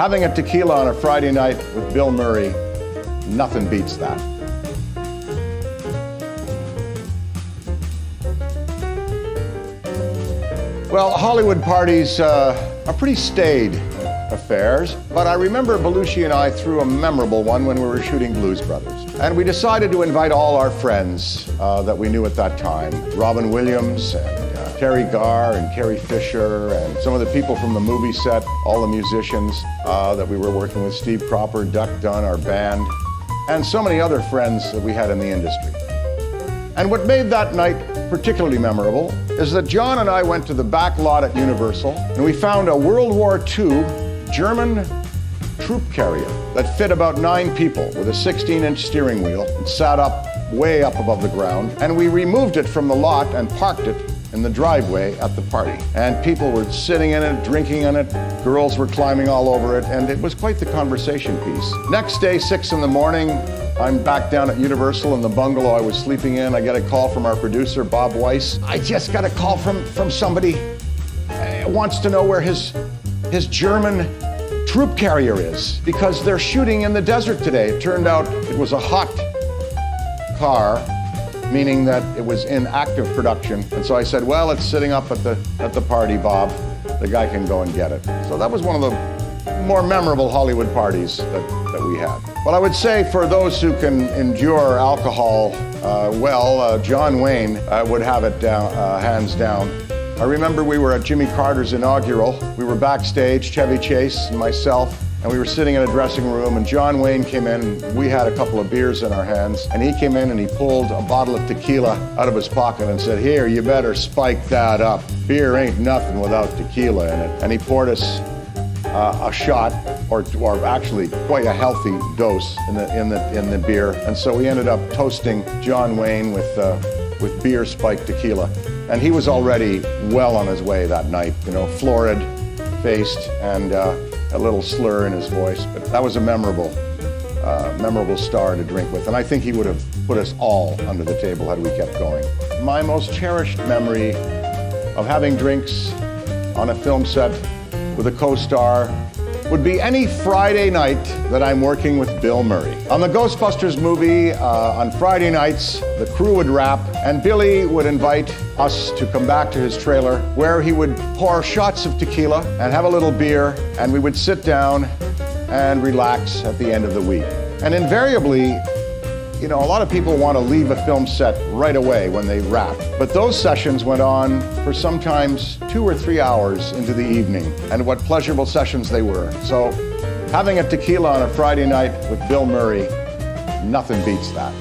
Having a tequila on a Friday night with Bill Murray, nothing beats that. Well, Hollywood parties are pretty staid affairs, but I remember Belushi and I threw a memorable one when we were shooting Blues Brothers. And we decided to invite all our friends that we knew at that time, Robin Williams and Terry Garr and Carrie Fisher and some of the people from the movie set, all the musicians that we were working with, Steve Cropper, Duck Dunn, our band, and so many other friends that we had in the industry. And what made that night particularly memorable is that John and I went to the back lot at Universal and we found a World War II German troop carrier that fit about 9 people with a 16-inch steering wheel and sat up way up above the ground. And we removed it from the lot and parked it in the driveway at the party. And people were sitting in it, drinking in it, girls were climbing all over it, and it was quite the conversation piece. Next day, 6 in the morning, I'm back down at Universal in the bungalow I was sleeping in. I get a call from our producer, Bob Weiss. I just got a call from somebody wants to know where his German troop carrier is because they're shooting in the desert today. It turned out it was a hot car, meaning that it was in active production. And so I said, well, it's sitting up at the party, Bob. The guy can go and get it. So that was one of the more memorable Hollywood parties that we had. But I would say for those who can endure alcohol John Wayne would have it down, hands down. I remember we were at Jimmy Carter's inaugural. We were backstage, Chevy Chase and myself, and we were sitting in a dressing room, and John Wayne came in, and we had a couple of beers in our hands, and he came in and he pulled a bottle of tequila out of his pocket and said, "Here, you better spike that up. Beer ain't nothing without tequila in it." And he poured us a shot, or actually quite a healthy dose in the beer. And so we ended up toasting John Wayne with beer spiked tequila. And he was already well on his way that night, you know, florid-faced and a little slur in his voice. But that was a memorable star to drink with. And I think he would have put us all under the table had we kept going. My most cherished memory of having drinks on a film set with a co-star would be any Friday night that I'm working with Bill Murray. On the Ghostbusters movie, on Friday nights, the crew would wrap, and Billy would invite us to come back to his trailer, where he would pour shots of tequila and have a little beer, and we would sit down and relax at the end of the week. And invariably, you know, a lot of people want to leave a film set right away when they wrap. But those sessions went on for sometimes 2 or 3 hours into the evening, and what pleasurable sessions they were. So having a tequila on a Friday night with Bill Murray, nothing beats that.